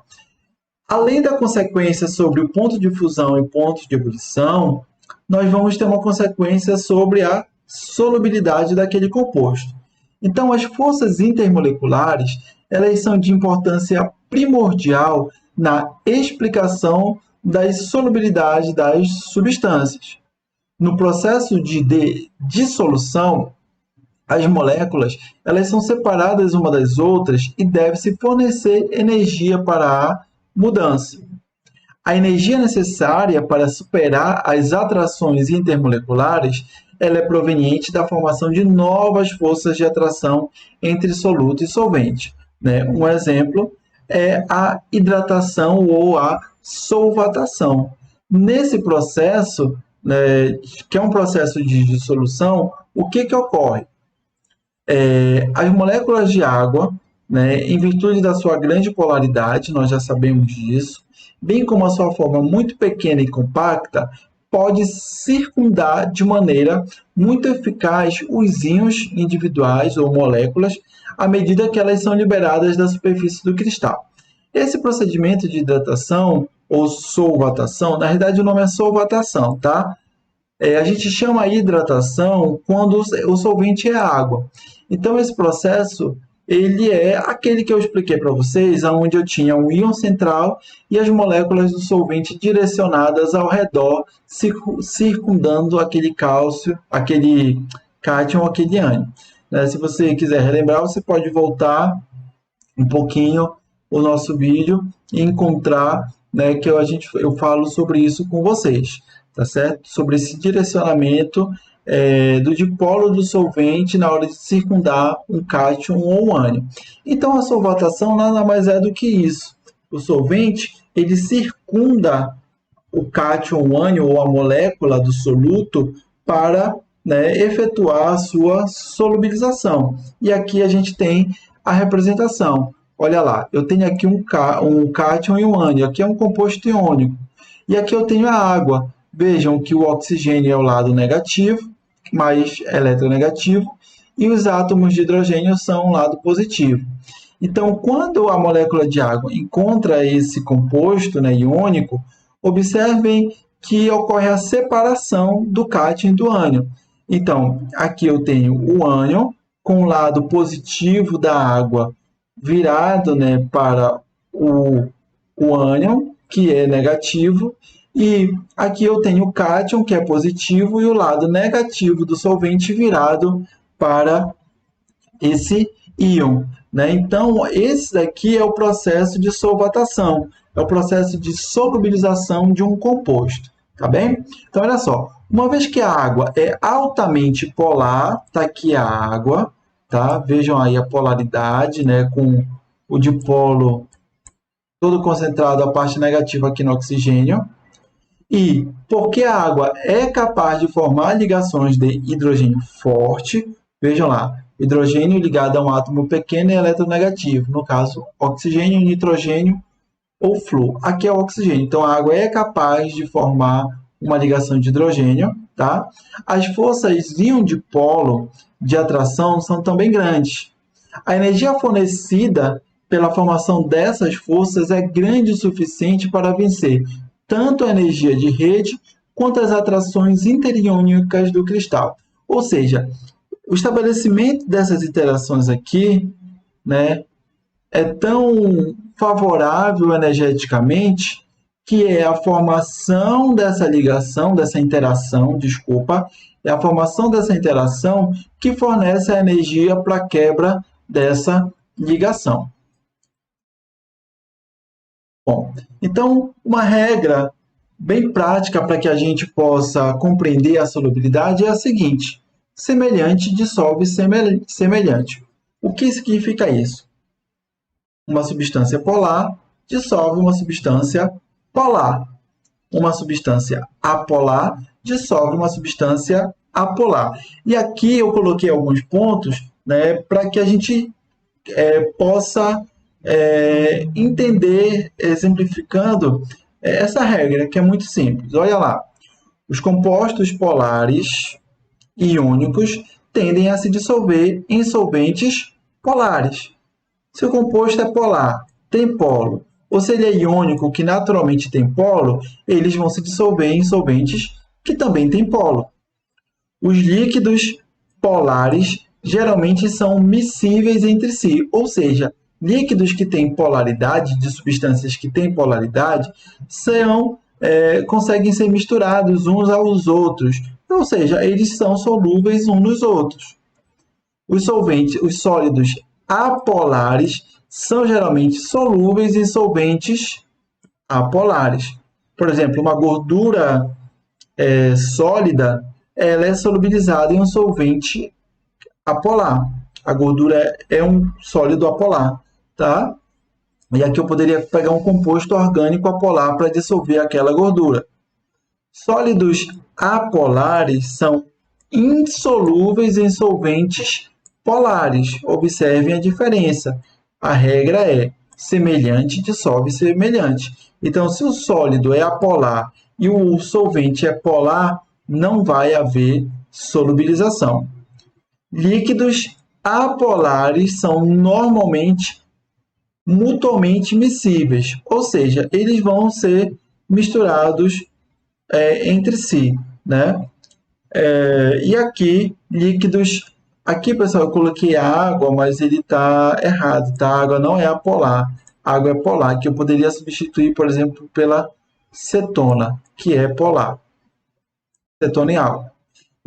Além da consequência sobre o ponto de fusão e pontos de ebulição, nós vamos ter uma consequência sobre a solubilidade daquele composto. Então, as forças intermoleculares, elas são de importância primordial na explicação das solubilidades das substâncias. No processo de dissolução, as moléculas elas são separadas uma das outras e deve-se fornecer energia para a mudança. A energia necessária para superar as atrações intermoleculares ela é proveniente da formação de novas forças de atração entre soluto e solvente. Né? Um exemplo é a hidratação ou a solvatação. Nesse processo, né, que é um processo de dissolução, o que ocorre? As moléculas de água, né, em virtude da sua grande polaridade, nós já sabemos disso, bem como a sua forma muito pequena e compacta, pode circundar de maneira muito eficaz os íons individuais ou moléculas à medida que elas são liberadas da superfície do cristal. Esse procedimento de hidratação ou solvatação, na realidade o nome é solvatação, tá? A gente chama a hidratação quando o solvente é água. Então, esse processo ele é aquele que eu expliquei para vocês, onde eu tinha um íon central e as moléculas do solvente direcionadas ao redor, circundando aquele cálcio, aquele cátion, aquele ânion. Se você quiser relembrar, você pode voltar um pouquinho o nosso vídeo e encontrar, né, que eu falo sobre isso com vocês, tá certo? Sobre esse direcionamento do dipolo do solvente na hora de circundar um cátion ou um ânion. Então, a solvatação nada mais é do que isso. O solvente, ele circunda o cátion, o ânion ou a molécula do soluto para, né, efetuar a sua solubilização. E aqui a gente tem a representação. Olha lá, eu tenho aqui um cátion e um ânion. Aqui é um composto iônico. E aqui eu tenho a água. Vejam que o oxigênio é o lado negativo, mais eletronegativo, e os átomos de hidrogênio são o lado positivo. Então, quando a molécula de água encontra esse composto, né, iônico, observem que ocorre a separação do cátion e do ânion. Então, aqui eu tenho o ânion com o lado positivo da água virado, né, para o ânion, que é negativo, e aqui eu tenho o cátion, que é positivo, e o lado negativo do solvente virado para esse íon. Né? Então, esse daqui é o processo de solvatação, é o processo de solubilização de um composto. Tá bem? Então, olha só. Uma vez que a água é altamente polar, tá aqui a água, tá? Vejam aí a polaridade, né? Com o dipolo todo concentrado, a parte negativa aqui no oxigênio. E porque a água é capaz de formar ligações de hidrogênio forte, vejam lá, hidrogênio ligado a um átomo pequeno e eletronegativo, no caso, oxigênio, nitrogênio ou flúor. Aqui é o oxigênio, então a água é capaz de formar uma ligação de hidrogênio, tá? As forças íon dipolo de atração são também grandes. A energia fornecida pela formação dessas forças é grande o suficiente para vencer tanto a energia de rede quanto as atrações interiônicas do cristal. Ou seja, o estabelecimento dessas interações aqui, né, é tão favorável energeticamente que é a formação dessa ligação, dessa interação, desculpa, é a formação dessa interação que fornece a energia para a quebra dessa ligação. Bom, então, uma regra bem prática para que a gente possa compreender a solubilidade é a seguinte: semelhante dissolve semelhante. O que significa isso? Uma substância polar dissolve uma substância polar. Uma substância apolar dissolve uma substância apolar. E aqui eu coloquei alguns pontos, né, para que a gente possa entender, exemplificando essa regra, que é muito simples. Olha lá, os compostos polares iônicos tendem a se dissolver em solventes polares. Se o composto é polar, tem polo, ou se ele é iônico, que naturalmente tem polo, eles vão se dissolver em solventes que também têm polo. Os líquidos polares geralmente são miscíveis entre si, ou seja, líquidos que têm polaridade, de substâncias que têm polaridade, conseguem ser misturados uns aos outros, ou seja, eles são solúveis uns nos outros. Os solventes, os sólidos apolares, são geralmente solúveis em solventes apolares. Por exemplo, uma gordura sólida, ela é solubilizada em um solvente apolar. A gordura é um sólido apolar, tá? E aqui eu poderia pegar um composto orgânico apolar para dissolver aquela gordura. Sólidos apolares são insolúveis em solventes polares. Observem a diferença. A regra é semelhante dissolve semelhante. Então, se o sólido é apolar e o solvente é polar, não vai haver solubilização. Líquidos apolares são normalmente mutuamente miscíveis, ou seja, eles vão ser misturados entre si, né? E aqui, líquidos... Aqui, pessoal, eu coloquei água, mas ele está errado, tá? A água não é apolar, a água é polar, que eu poderia substituir, por exemplo, pela cetona, que é polar. Cetona e água.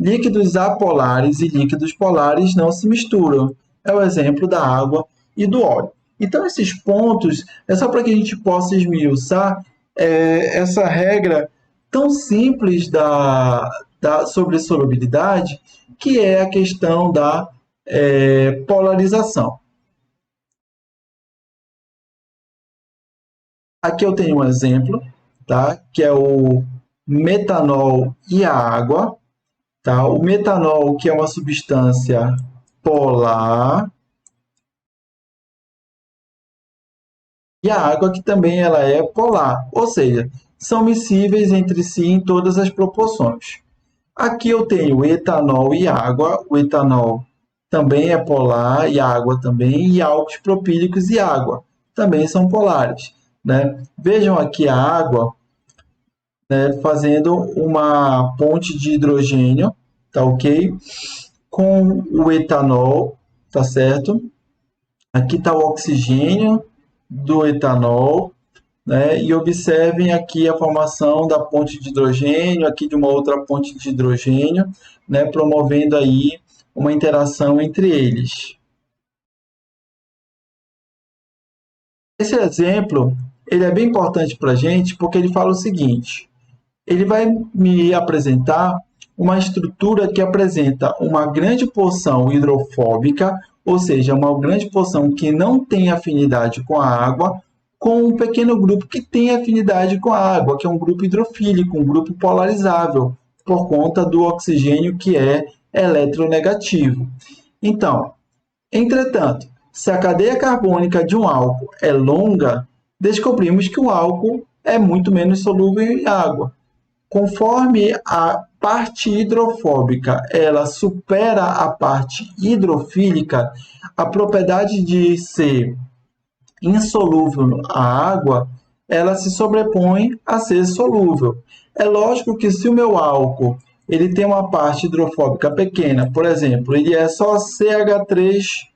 Líquidos apolares e líquidos polares não se misturam. É o exemplo da água e do óleo. Então, esses pontos é só para que a gente possa esmiuçar essa regra tão simples sobre solubilidade, que é a questão da polarização. Aqui eu tenho um exemplo, tá? Que é o metanol e a água. Tá? O metanol, que é uma substância polar, e a água, que também ela é polar, ou seja, são miscíveis entre si em todas as proporções. Aqui eu tenho etanol e água. O etanol também é polar e a água também, e álcools propílicos e água também são polares, né? Vejam aqui a água, né, fazendo uma ponte de hidrogênio, tá ok? Com o etanol, tá certo? Aqui está o oxigênio do etanol, né? E observem aqui a formação da ponte de hidrogênio, aqui de uma outra ponte de hidrogênio, né? Promovendo aí uma interação entre eles. Esse exemplo, ele é bem importante para a gente porque ele fala o seguinte: ele vai me apresentar uma estrutura que apresenta uma grande porção hidrofóbica, ou seja, uma grande porção que não tem afinidade com a água, com um pequeno grupo que tem afinidade com a água, que é um grupo hidrofílico, um grupo polarizável, por conta do oxigênio que é eletronegativo. Então, entretanto, se a cadeia carbônica de um álcool é longa, descobrimos que o álcool é muito menos solúvel em água. Conforme a parte hidrofóbica ela supera a parte hidrofílica, a propriedade de ser insolúvel à água, ela se sobrepõe a ser solúvel. É lógico que se o meu álcool ele tem uma parte hidrofóbica pequena, por exemplo, ele é só CH3OH,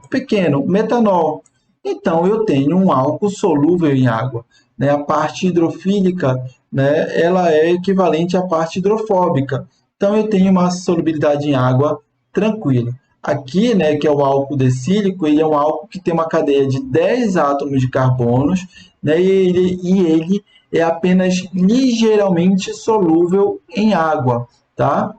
pequeno, metanol. Então, eu tenho um álcool solúvel em água. Né? A parte hidrofílica, né, ela é equivalente à parte hidrofóbica. Então, eu tenho uma solubilidade em água tranquila. Aqui, né, que é o álcool decílico, ele é um álcool que tem uma cadeia de 10 átomos de carbonos, né, e ele é apenas ligeiramente solúvel em água, tá?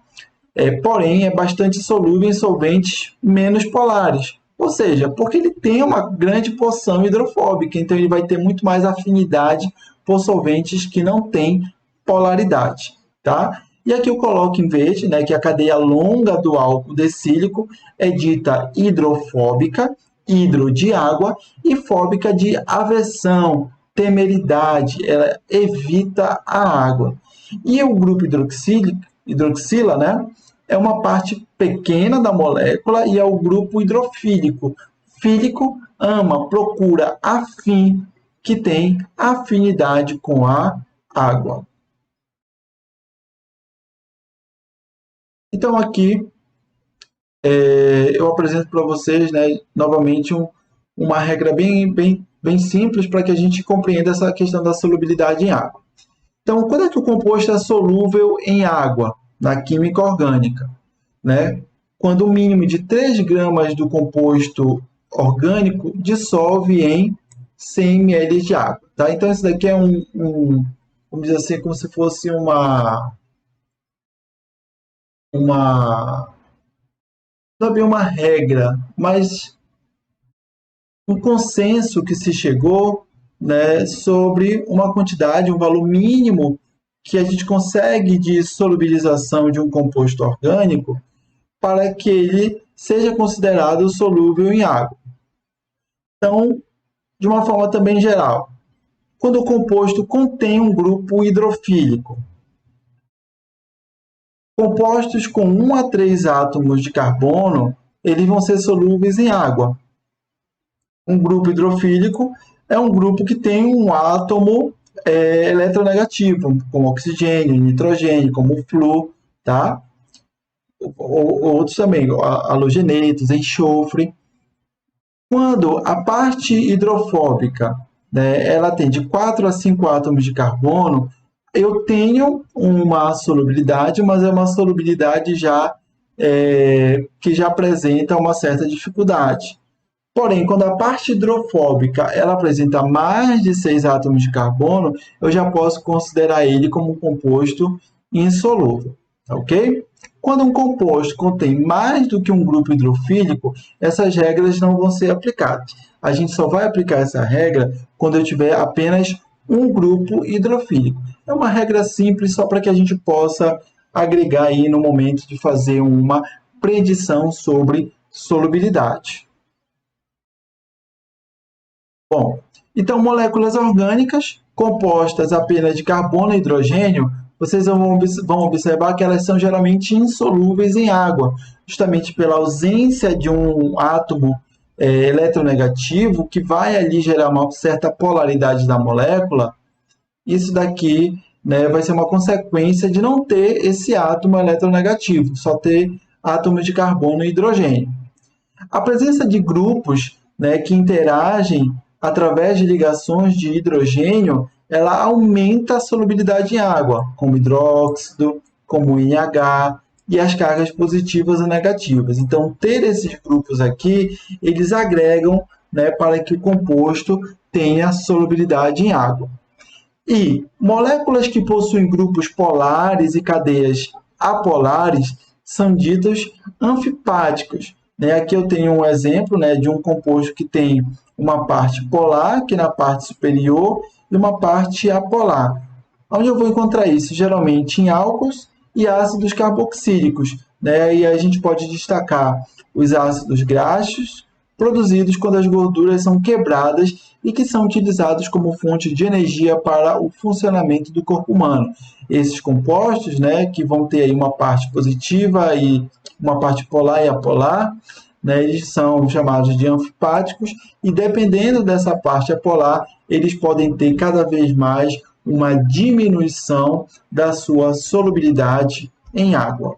Porém, é bastante solúvel em solventes menos polares. Ou seja, porque ele tem uma grande porção hidrofóbica, então ele vai ter muito mais afinidade por solventes que não têm polaridade. Tá? E aqui eu coloco em verde, né, que a cadeia longa do álcool decílico é dita hidrofóbica, hidro de água, e fóbica de aversão, temeridade, ela evita a água. E o grupo hidroxila, né, é uma parte pequena da molécula e é o grupo hidrofílico. Fílico ama, procura afim, que tem afinidade com a água. Então aqui eu apresento para vocês, né, novamente uma regra bem simples para que a gente compreenda essa questão da solubilidade em água. Então, quando é que o composto é solúvel em água, na química orgânica? Né? Quando o mínimo de 3 gramas do composto orgânico dissolve em 100 ml de água. Tá? Então, isso daqui é vamos dizer assim, como se fosse não é bem uma regra, mas um consenso que se chegou, né, sobre uma quantidade, um valor mínimo que a gente consegue de solubilização de um composto orgânico para que ele seja considerado solúvel em água. Então, de uma forma também geral, quando o composto contém um grupo hidrofílico, compostos com 1 a 3 átomos de carbono, eles vão ser solúveis em água. Um grupo hidrofílico é um grupo que tem um átomo eletronegativo, como oxigênio, nitrogênio, como o flúor, tá? Outros também, halogenetos, enxofre. Quando a parte hidrofóbica, né, ela tem de 4 a 5 átomos de carbono, eu tenho uma solubilidade, mas é uma solubilidade que já apresenta uma certa dificuldade. Porém, quando a parte hidrofóbica ela apresenta mais de 6 átomos de carbono, eu já posso considerar ele como um composto insolúvel, ok? Quando um composto contém mais do que um grupo hidrofílico, essas regras não vão ser aplicadas. A gente só vai aplicar essa regra quando eu tiver apenas um grupo hidrofílico. É uma regra simples só para que a gente possa agregar aí no momento de fazer uma predição sobre solubilidade. Bom, então moléculas orgânicas compostas apenas de carbono e hidrogênio, vocês vão observar que elas são geralmente insolúveis em água, justamente pela ausência de um átomo eletronegativo que vai ali gerar uma certa polaridade da molécula. Isso daqui né, vai ser uma consequência de não ter esse átomo eletronegativo, só ter átomos de carbono e hidrogênio. A presença de grupos, né, que interagem através de ligações de hidrogênio, ela aumenta a solubilidade em água, como hidróxido, como NH, e as cargas positivas e negativas. Então, ter esses grupos aqui, eles agregam, né, para que o composto tenha solubilidade em água. E moléculas que possuem grupos polares e cadeias apolares são ditas anfipáticos. Né? Aqui eu tenho um exemplo, né, de um composto que tem uma parte polar, aqui na parte superior, e uma parte apolar. Onde eu vou encontrar isso? Geralmente em álcools e ácidos carboxílicos. Né? E a gente pode destacar os ácidos graxos, produzidos quando as gorduras são quebradas e que são utilizados como fonte de energia para o funcionamento do corpo humano. Esses compostos, né, que vão ter aí uma parte positiva e uma parte polar e apolar, né, eles são chamados de anfipáticos e dependendo dessa parte apolar, eles podem ter cada vez mais uma diminuição da sua solubilidade em água.